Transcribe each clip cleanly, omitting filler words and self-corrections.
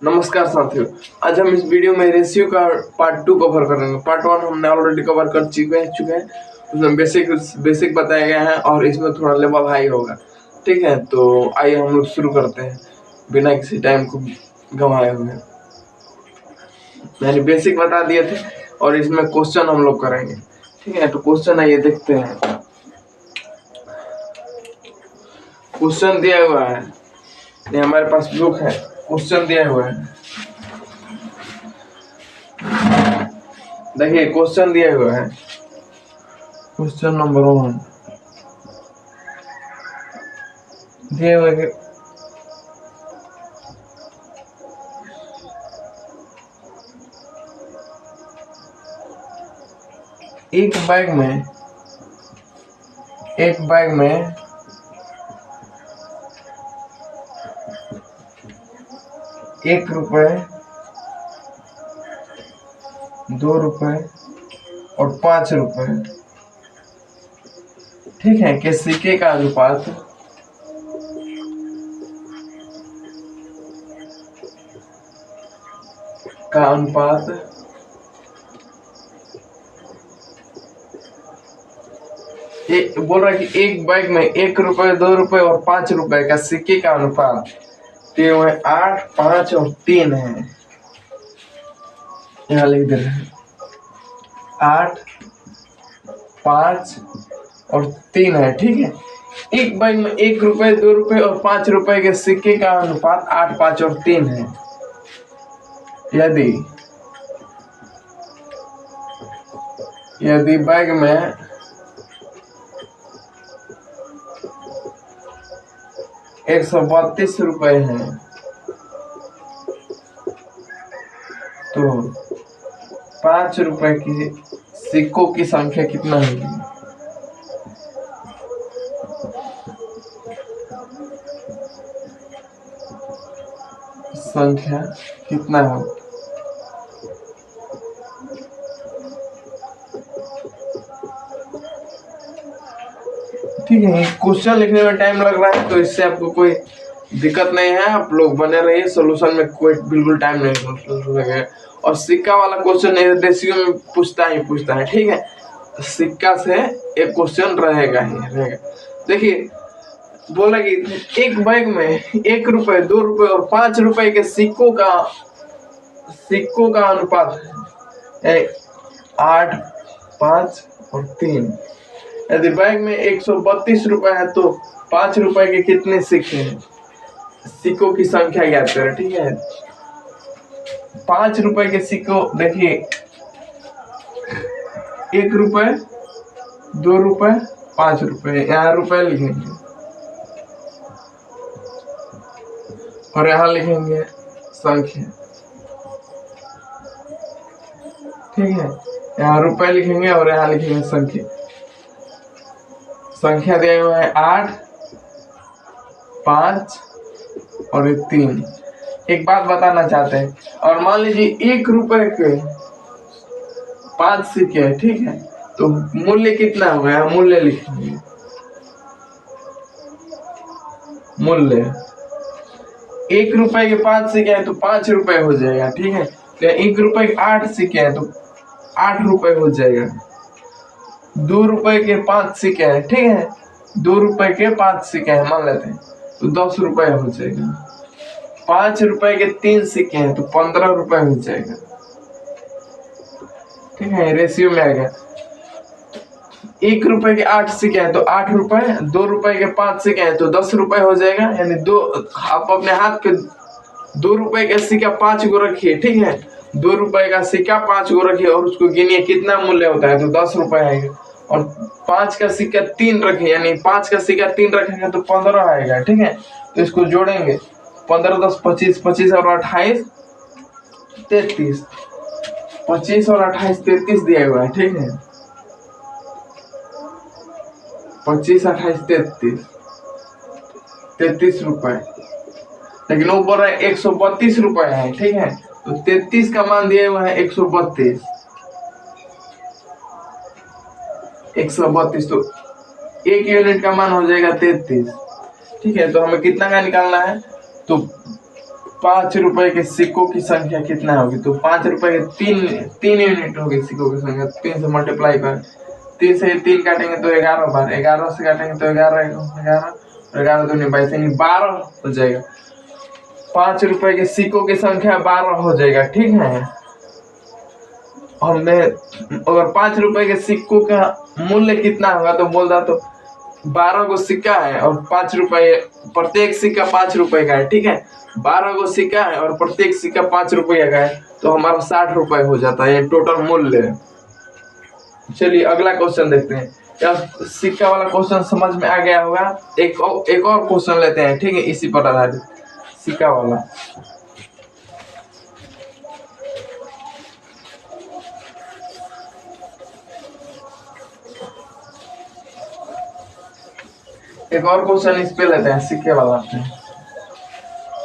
नमस्कार साथियों, आज हम इस वीडियो में रेशियो का पार्ट 2 कवर करेंगे। पार्ट 1 हमने ऑलरेडी कवर कर चुके हैं। उसमें बेसिक बताया गया है और इसमें थोड़ा लेवल हाई होगा। ठीक है, तो आइए हम लोग शुरू करते हैं बिना किसी टाइम को गंवाए हुए। मैंने बेसिक बता दिए थे और इसमें क्वेश्चन हम लोग करेंगे। ठीक है, तो क्वेश्चन आइए देखते हैं। क्वेश्चन दिया हुआ है, ये हमारे पास बुक है, क्वेश्चन दिया हुआ है। देखिए क्वेश्चन दिया हुआ है, क्वेश्चन नंबर 1 दिए हुए है। एक बैग में 1 रुपए, 2 रुपए और 5 रुपए, ठीक है, के सिक्के का अनुपात बोल रहा है कि एक बैग में 1 रुपए, 2 रुपए और 5 रुपए का सिक्के का अनुपात 8, 5 और 3 है। यहाँ लिख दे रहे हैं 8, 5 और 3 है। ठीक है, एक बैग में 1 रुपए, 2 रुपए और 5 रुपए के सिक्के का अनुपात 8, 5 और 3 है। यदि बैग में 132 रुपए हैं तो 5 रुपए की सिक्कों की संख्या कितना होगी? संख्या कितना हो? ठीक है, क्वेश्चन लिखने में टाइम लग रहा है तो इससे आपको कोई दिक्कत नहीं है, आप लोग बने रहिए। सोल्यूशन में कोई बिल्कुल टाइम नहीं लगेगा। और सिक्का वाला क्वेश्चन रेशियो में पूछता है। ठीक है, सिक्का से एक क्वेश्चन रहेगा ही रहेगा। देखिए बोला कि एक बैग में 1 रुपए, 2 रुपए और 5 रुपए के सिक्कों का अनुपात है 8, 5 और 3। यदि बैग में 132 रुपए है तो 5 रुपए के कितने सिक्के हैं? सिक्कों की संख्या ज्ञात करें। ठीक है, 5 रुपए के सिक्कों देखिए 1 रुपए, 2 रुपए, 5 रुपए, यहाँ रुपए लिखेंगे और यहाँ लिखेंगे संख्या। ठीक है, यहाँ रुपए लिखेंगे और यहाँ लिखेंगे संख्या दिया हुआ है 8, 5 और 3। एक बात बताना चाहते हैं, और मान लीजिए 1 रुपए के 5 सिक्के हैं। ठीक है, तो मूल्य कितना होगा? यहाँ मूल्य लिखेंगे। मूल्य 1 रुपए के 5 सिक्के हैं तो 5 रुपए हो जाएगा। ठीक है, तो 1 रुपए के 8 सिक्के हैं तो 8 रुपए हो जाएगा। 2 रुपए के 5 सिक्के हैं, ठीक है, 2 रुपए के 5 सिक्के हैं मान लेते हैं तो 10 रुपए हो जाएगा। 5 रुपए के 3 सिक्के हैं तो 15 रुपए हो जाएगा। ठीक है, रेशियो में आ गया। 1 रुपए के 8 सिक्के हैं तो 8 रुपए, 2 रुपए के 5 सिक्के हैं तो 10 रुपए हो जाएगा। यानी आप अपने हाथ पे 2 रुपए का सिक्का 5 गो रखिए। ठीक है, 2 रुपए का सिक्का 5 गो रखिए और उसको गिनिए कितना मूल्य होता है तो 10 रुपए आएगा। और 5 का सिक्का 3 रखे, यानी 5 का सिक्का 3 रखेंगे तो 15 आएगा। ठीक है, तो इसको जोड़ेंगे 15, 10, 25, 25 और 28, 33। 25 और 28, 33 दिया हुआ है। ठीक है, 25, 28, 33 रुपए। लेकिन वो बोल रहा है 132 रुपए है। ठीक है, तो 33 का मान दिया हुआ है 132। 132 तो 1 यूनिट का मान हो जाएगा 33। ठीक है, तो हमें कितना का निकालना है? तो 5 रुपए के सिक्कों की संख्या कितना होगी? तो 5 रुपए के तीन यूनिट होगी सिक्कों की संख्या। 3 से मल्टीप्लाई कर, 3 से 3 काटेंगे तो 11 बार, 11 से काटेंगे तो 11 11, 11 दूनी 22 यानी 12 हो जाएगा। 5 रुपए के सिक्कों की संख्या 12 हो जाएगा। ठीक है, हमने अगर 5 रुपए के सिक्कों का मूल्य कितना होगा तो बोल रहा तो 12 गो सिक्का है और 5 रुपए, प्रत्येक सिक्का 5 रुपए का है। ठीक है, 12 गो सिक्का है और प्रत्येक सिक्का 5 रुपये का है, तो हमारा 60 रुपए हो जाता है, ये टोटल मूल्य है। चलिए अगला क्वेश्चन देखते हैं। क्या सिक्का वाला क्वेश्चन समझ में आ गया होगा? एक और क्वेश्चन लेते हैं। ठीक है, इसी पर आधारित सिक्का वाला। एक और क्वेश्चन इस पे लेते हैं, सिक्के वाला।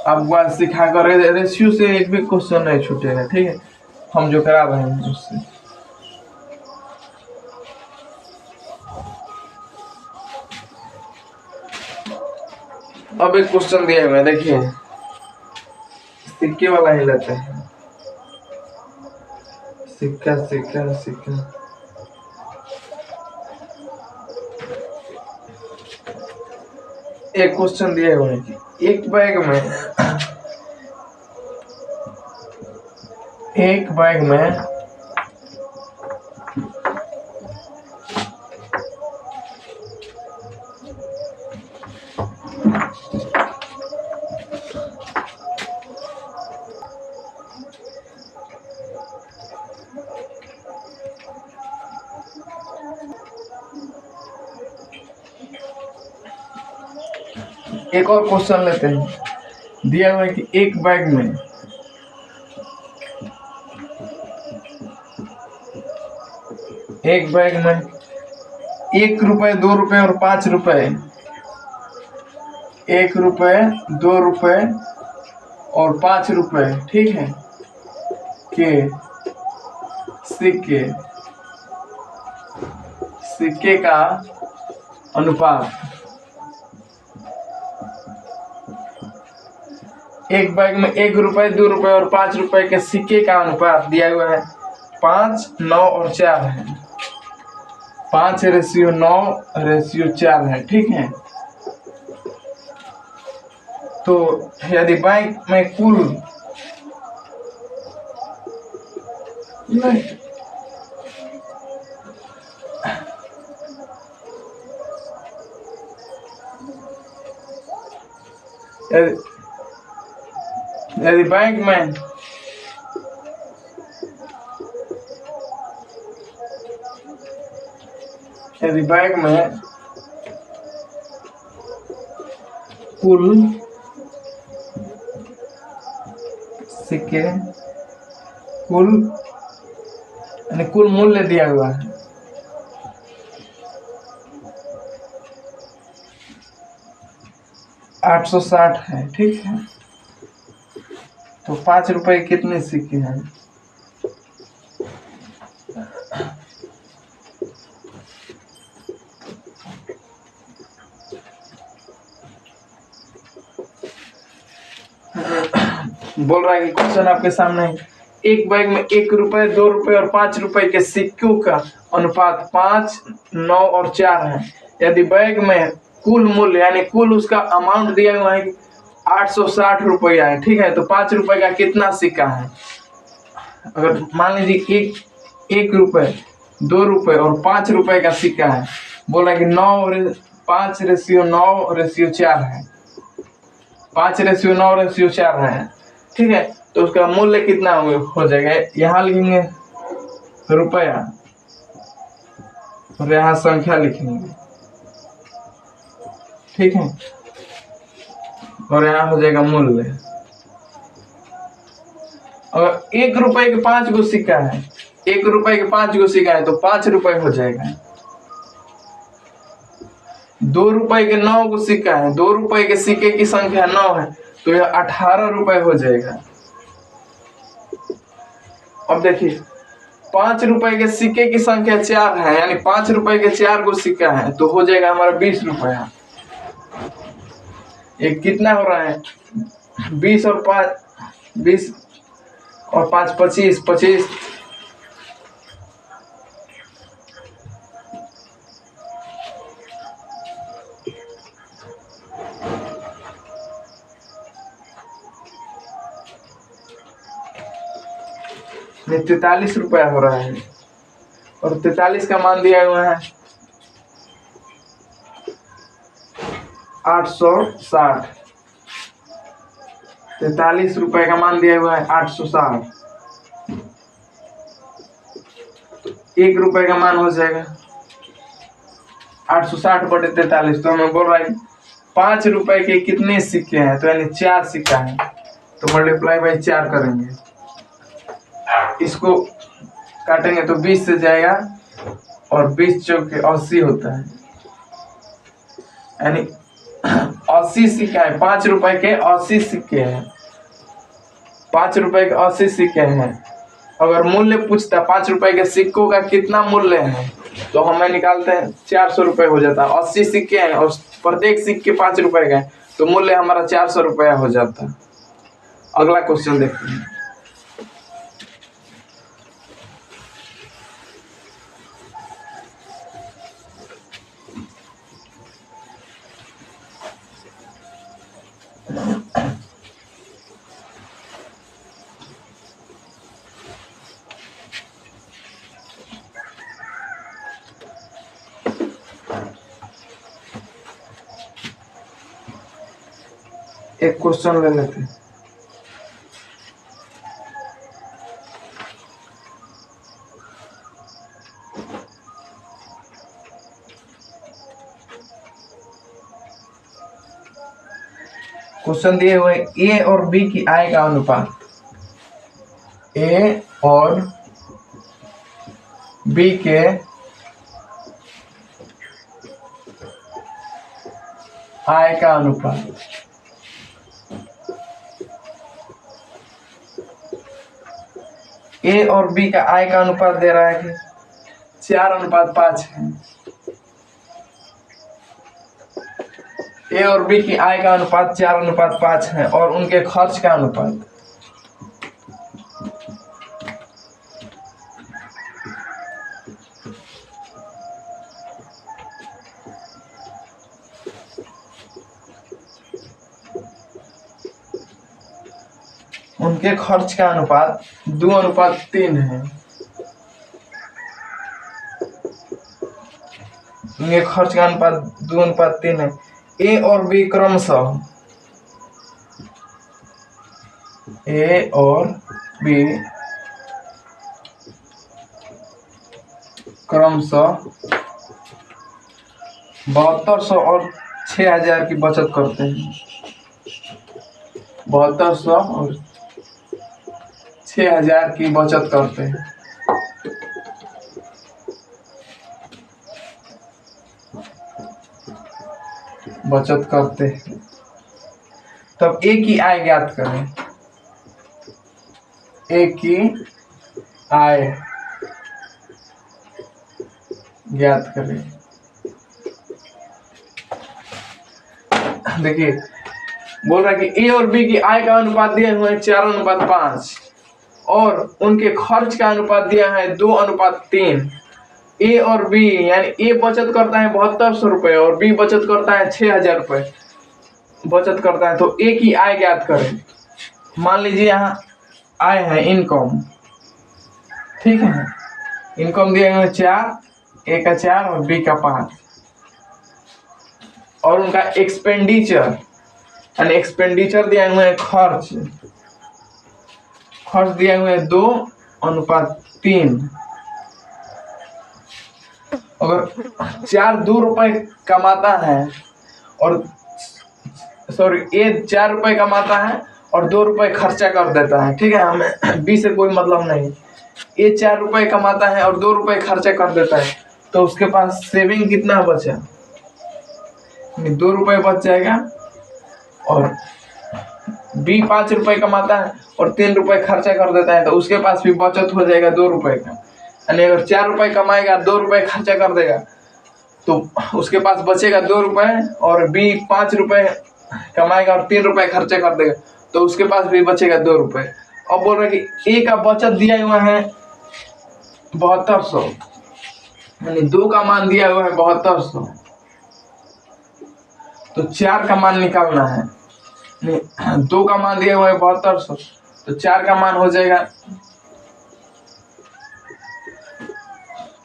आपको आज सिखा कर रेशियो से एक भी क्वेश्चन नहीं छूटेगा। ठीक है, हम जो करा रहे हैं उससे। अब एक क्वेश्चन दिया हुआ है, देखिए सिक्के वाला ही लेते हैं। सिक्का सिक्का सिक्का, एक क्वेश्चन दिया हुआ है कि एक बैग में एक और क्वेश्चन लेते हैं। दिया हुआ है कि एक बैग में ₹1, ₹2 और ₹5, ₹1, ₹2 और ₹5, ठीक है, के सिक्के का अनुपात। एक बैग में ₹1, ₹2 और ₹5 के सिक्के का अनुपात दिया हुआ है 5, 9 और 4 है। 5:9:4 है। ठीक है, तो यदि बैंक में कुल यदि बैंक में कुल सिक्के कुल मूल्य दिया हुआ है 860 है। ठीक है, तो ₹5 कितने सिक्के हैं? बोल रहा है कि क्वेश्चन आपके सामने है। एक बैग में ₹1, ₹2 और ₹5 के सिक्कों का अनुपात 5, 9 और 4 है। यदि बैग में कुल मूल्य यानी कुल उसका अमाउंट दिया हुआ है 860 है। ठीक है, तो ₹5 का कितना सिक्का है? अगर मान लीजिए ₹1, ₹2 और ₹5 का सिक्का है, बोला कि 5:9:4 है। 5:9:4 है। ठीक है, तो उसका मूल्य कितना हो जाएगा? यहाँ लिखेंगे रुपया और यहाँ संख्या लिखेंगे। ठीक है, और यहाँ हो जाएगा मूल्य। अगर ₹1 के 5 गो सिक्का है, ₹1 के 5 गो सिक्का है तो ₹5 हो जाएगा। ₹2 के 9 गो सिक्का है, ₹2 के सिक्के की संख्या 9 है, तो यह ₹18 हो जाएगा। अब देखिए ₹5 के सिक्के की संख्या 4 है, यानी ₹5 के 4 गो सिक्का है, तो हो जाएगा हमारा ₹20। ये कितना हो रहा है? 20 और 5 20 और 5 25, 25 43 रुपया हो रहा है और 43 का मान दिया हुआ है 860। 43 रुपए का मान दिया हुआ है 860। 1 रुपए का मान हो जाएगा 860 बटे 43। तो हमें बोल रहा है 5 रुपए के कितने सिक्के हैं, तो यानी 4 सिक्का है, तो मल्टीप्लाई बाई 4 करेंगे। इसको काटेंगे तो 20 से जाएगा और 20 चौके 80 होता है, यानी 80 सिक्का है। 5 रुपए के 80 सिक्के हैं। 5 रुपए के 80 सिक्के हैं। अगर मूल्य पूछता 5 रुपए के सिक्कों का कितना मूल्य है, तो हमें निकालते हैं 400 रुपए हो जाता है। 80 सिक्के हैं और प्रत्येक सिक्के 5 रुपए का है, तो मूल्य हमारा 400 रुपया हो जाता है। अगला क्वेश्चन देखते हैं। एक क्वेश्चन ले लेते हैं। क्वेश्चन दिए हुए ए और बी की आय का अनुपात। ए और बी के आय का अनुपात। ए और बी का आय का अनुपात दे रहा है कि 4:5 है। ए और बी की आय का अनुपात 4:5 है और उनके खर्च का अनुपात। उनके खर्च का अनुपात 2:3 है। उनके खर्च का अनुपात 2:3 है। ए और बी क्रमशः ए और बी क्रमशः 7200 और 6000 की बचत करते हैं। 7200 और 6000 की बचत करते हैं। तब ए की आय ज्ञात करें। ए की आय ज्ञात करें। देखिए बोल रहा है कि ए और बी की आय का अनुपात दिए हुए हैं 4:5 और उनके खर्च का अनुपात दिया है 2:3। ए और बी यानी ए बचत करता है 7200 रुपए और बी बचत करता है 6000 रुपए बचत करता है। तो ए की आय ज्ञात करें। मान लीजिए यहाँ आय है इनकम, ठीक है। इनकम दिए हुए 4, ए का 4 और बी का 5 और उनका एक्सपेंडिचर यानी एक्सपेंडिचर दिए हुए हैं खर्च दिए हुए हैं 2:3। अगर 2 रुपए कमाता है और ए 4 रुपए कमाता है और 2 रुपए खर्चा कर देता है, ठीक है। हमें बी से कोई मतलब नहीं। ए 4 रुपए कमाता है और 2 रुपए खर्चा कर देता है, तो उसके पास सेविंग कितना बचा? 2 रुपए बच जाएगा। और बी 5 रुपए कमाता है और 3 रुपए खर्चा कर देता है, तो उसके पास भी बचत हो जाएगा 2 रुपए का। यानी अगर 4 रुपए कमाएगा 2 रुपए खर्चा कर देगा, तो उसके पास बचेगा 2 रुपए। और बी 5 रुपए कमाएगा और 3 रुपए खर्चा कर देगा, तो उसके पास भी बचेगा 2 रुपए। अब बोल रहा है कि ए का बचत दिया हुआ है 7200, यानी 2 का मान दिया हुआ है 7200, तो 4 का मान निकालना है। 2 का मान दिया हुआ है 7200, तो 4 का मान हो जाएगा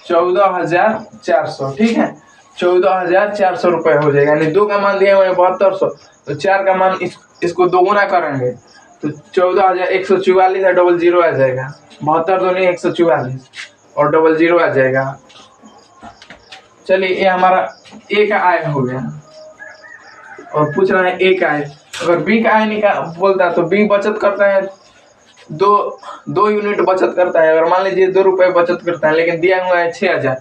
14,400। ठीक है, 14,400 रुपए हो जाएगा, यानी 2 का मान दिया हुआ है 7200, तो 4 का मान इसको दोगुना करेंगे तो 14,144 है, डबल जीरो आ जाएगा। 72 तो नहीं 144 और डबल जीरो आ जाएगा। चलिए, ये हमारा ए का आय हो गया और पूछ रहा है ए का आय। अगर बी का आय निकाल बोलता तो बी बचत करता है 2 यूनिट बचत करता है। अगर मान लीजिए 2 रुपए बचत करता है, लेकिन दिया हुआ है 6,000,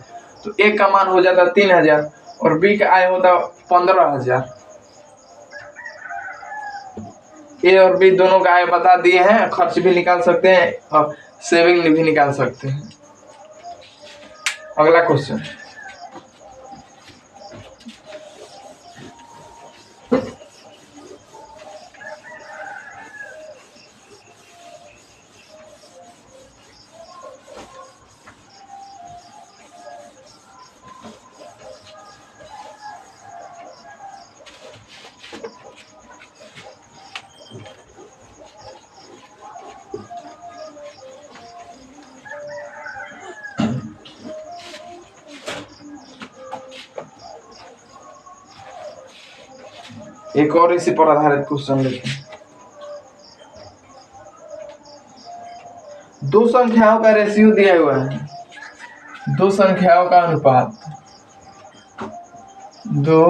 तो एक का मान हो जाता 3,000 और बी का आय होता 15,000। ए और बी दोनों का आय बता दिए हैं, खर्च भी निकाल सकते हैं और सेविंग भी निकाल सकते हैं। अगला क्वेश्चन, एक और इसी पर आधारित क्वेश्चन लेते हैं। दो संख्याओं का रेशियो दिया हुआ है, दो संख्याओं का अनुपात, दो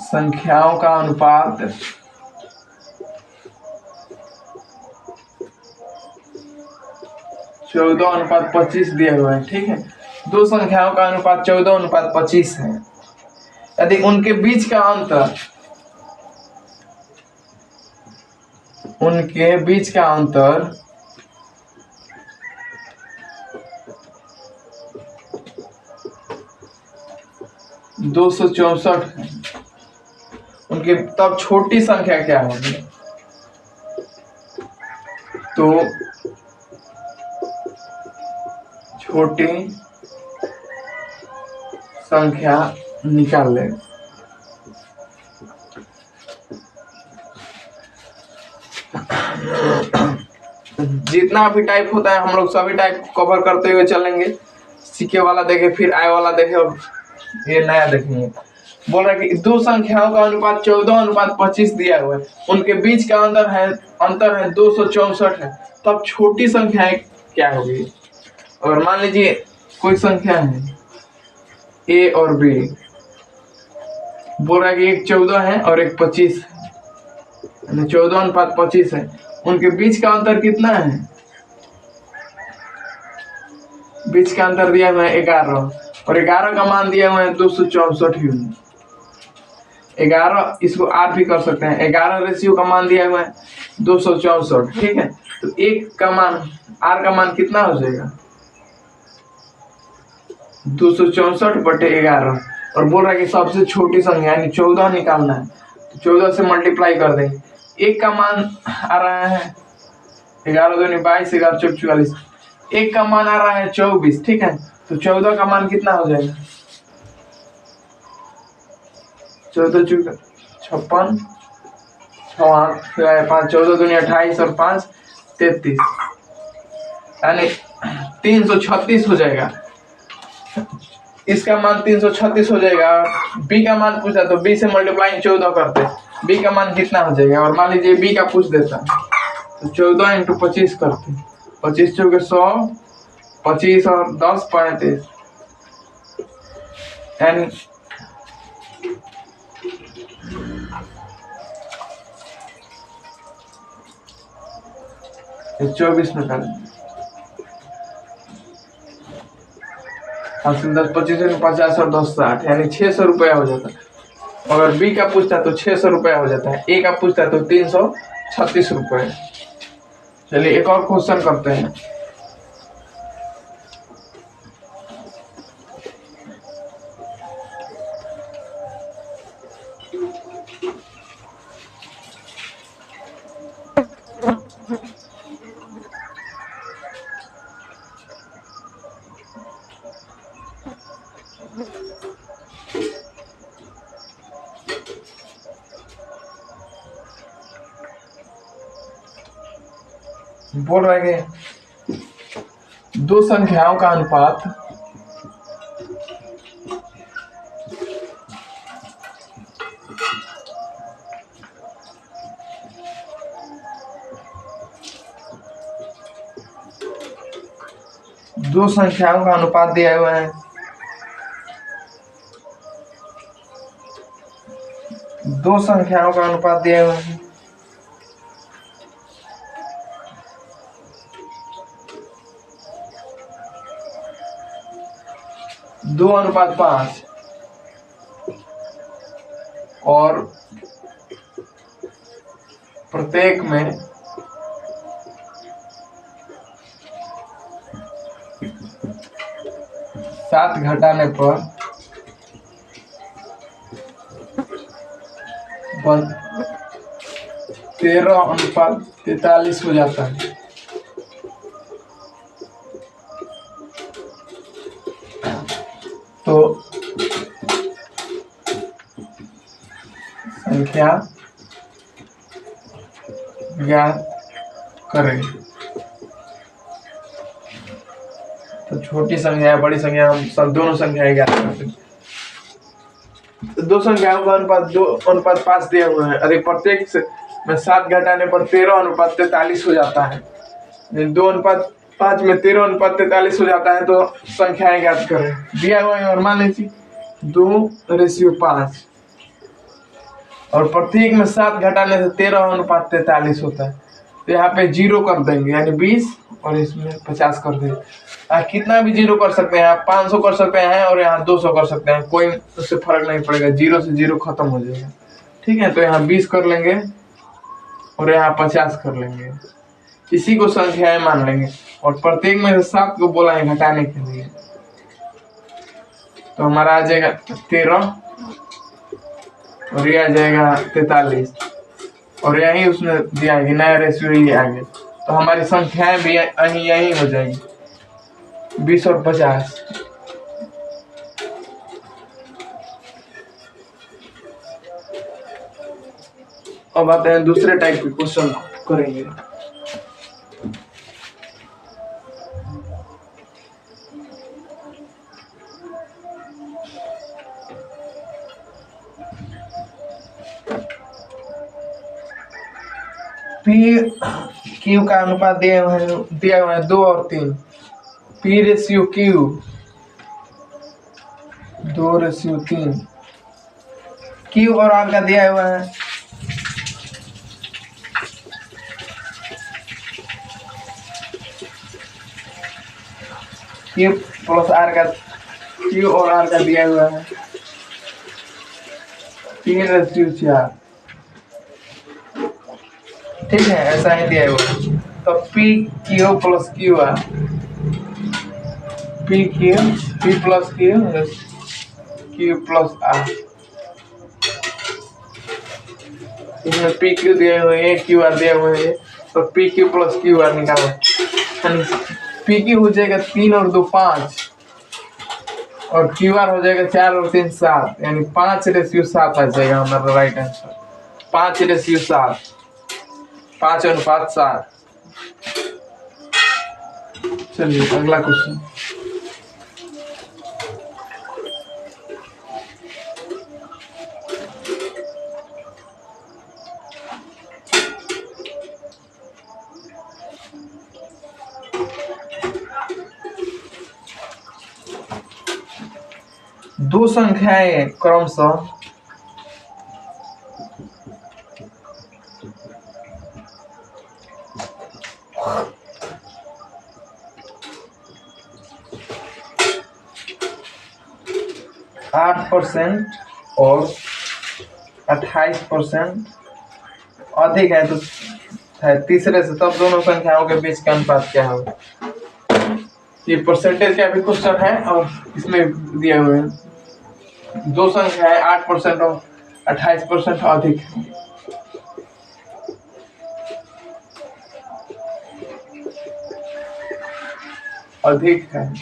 संख्याओं का अनुपात 14:25 दिया हुआ है। ठीक है, दो संख्याओं का अनुपात 14:25 है। यदि उनके बीच का अंतर 264 है, उनके तब छोटी संख्या क्या होगी? तो छोटी संख्या निकाल ले। जितना भी टाइप होता है हम लोग सभी टाइप कवर करते हुए चलेंगे। सीके वाला देखे, फिर आय वाला देखे और ये नया देखेंगे। बोल रहा है कि दो संख्याओं का अनुपात 14:25 दिया हुआ है, उनके बीच का अंतर है 264 है, तब छोटी संख्याएं क्या होगी? अगर मान लीजिए कोई संख्या है ए और बी, बोल रहा है कि एक 14 है और एक 25 है, 14:25 है, उनके बीच का अंतर कितना है? बीच का अंतर दिया हुआ है 11 और 11 का मान दिया हुआ है 264 यूनिट। 11 इसको आर भी कर सकते हैं, 11 रेशियो का मान दिया हुआ है 264। ठीक है, तो एक का मान आर का मान कितना हो जाएगा? 264/11। और बोल रहा है कि सबसे छोटी संख्या यानी 14 निकालना है, तो 14 से मल्टीप्लाई कर देंगे। एक का मान आ रहा है 11 दूनी 22, 11 चौक 44, एक का मान आ रहा है 24। ठीक है, तो 14 का मान कितना हो जाएगा? 14 चौक 56, 5 14 दूनी 28 और 5 33, यानी 336 हो जाएगा। इसका मान 336 हो जाएगा। बी का मान पूछा तो बी से मल्टीप्लाई 14 करते, बी का मान कितना हो जाएगा? और मान लीजिए बी का पूछ देता तो 14 × 25 करते, 25 चौके 100, 25 और 10 35, यानी 24 निकाल 10 25 50 और 10 60, यानी 600 रुपया हो जाता है। अगर बी का पूछता तो 600 रुपया हो जाता है, ए का पूछता तो 336 रुपये। चलिए एक और क्वेश्चन करते हैं। बोल रहे हैं दो संख्याओं का अनुपात दो संख्याओं का अनुपात दिया हुआ है। दो संख्याओं का अनुपात दिया हुआ है। दो अनुपात 5 और प्रत्येक में 7 घटाने पर 13:43 हो जाता है। तो संख्या ज्ञात करें। तो छोटी संख्या बड़ी संख्या हम सब दोनों संख्याएं ज्ञात करते हैं। तो दो संख्याओं का अनुपात 2:5 दिया हुआ है। अरे प्रत्येक से में 7 घटाने पर 13:43 हो जाता है। 2:5 में 13:43 हो जाता है। तो संख्याएं ज्ञात करें दिया हुआ है। और मान लीजिए 2:5 और प्रत्येक में 7 घटाने से 13:43 होता है। तो यहाँ पे 0 कर देंगे यानी 20 और इसमें 50 कर देंगे। कितना भी 0 कर सकते हैं आप, 500 कर सकते हैं और यहाँ 200 कर सकते हैं, कोई उससे फर्क नहीं पड़ेगा। 0 से 0 खत्म हो जाएगा। ठीक है, तो यहाँ 20 कर लेंगे और यहाँ 50 कर लेंगे। इसी को संख्याएं मान लेंगे और प्रत्येक में से 7 को बोला है घटाने के लिए। तो हमारा आ जाएगा 13 और ये आ जाएगा 43 और यही उसने दिया है कि नया रेशियो ही आगे। तो हमारी संख्याएं भी यही हो जाएगी 20 और 50। अब आते हैं दूसरे टाइप के क्वेश्चन करेंगे। पी क्यू का अनुपात दिया हुआ है 2 और 3। P ratio Q 2:3। क्यू और आर का दिया हुआ है क्यू प्लस आर का, क्यू और आर का दिया हुआ है 3:4। ठीक है, ऐसा ही दिया हुआ है। तो P Q plus Q R, P plus Q plus R. इसमें पी क्यू दिए हुए हैं, क्यू आर दिए हुए हैं। तो P Q plus Q R निकालो। पी क्यू हो जाएगा 3 और 2 5 और क्यू आर हो जाएगा 4 और 3 7, यानी 5:7 आ जाएगा हमारा राइट आंसर। 5:7, 5:7। चलिए अगला क्वेश्चन। दो संख्याएं क्रमशः 8% और 28% अधिक है तो तीसरे से, तब दोनों संख्याओं के बीच का अनुपात क्या होगा। ये परसेंटेज का भी क्वेश्चन है और इसमें दिए हुए हैं दो संख्याएं 8% और 28% अधिक है। अधिक है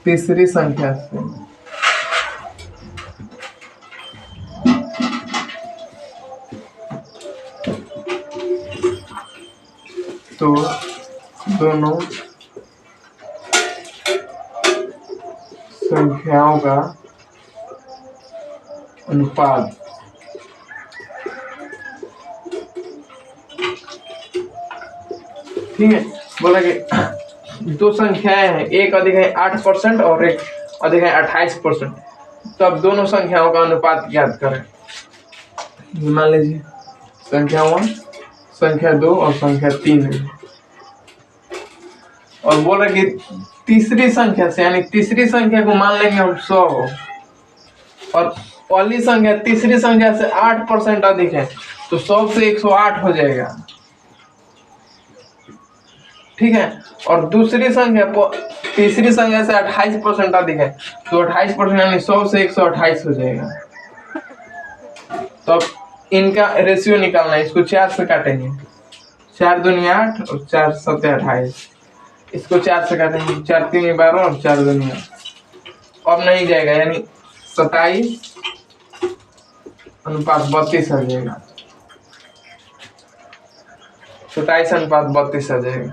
तीसरी संख्या से। तो दोनों संख्याओं का अनुपात ठीक है। बोला कि दो संख्याएं हैं, एक अधिक है 8% और एक अधिक है 28%। तो अब दोनों संख्याओं का अनुपात ज्ञात करें। मान लीजिए संख्या 1, संख्या 2 और संख्या 3 है। और बोल रहे कि तीसरी संख्या से, यानी तीसरी संख्या को मान लेंगे हम 100 और पहली संख्या तीसरी संख्या से 8% अधिक है, तो 100 से 108 हो जाएगा। ठीक है। और दूसरी संख्या तीसरी संख्या से 28% अधिक है, तो 28% यानी 100 से 128 हो जाएगा। तो अब इनका रेशियो निकालना है। इसको 4 से काटेंगे, 4 दूनी 8 और 4 सत्ते 28। इसको 4 से काटेंगे, 4 तीन 12 और 4 दूनी 8। अब नहीं जाएगा, यानी 27 अनुपात 32 आ जाएगा। 27 अनुपात 32 आ जाएगा।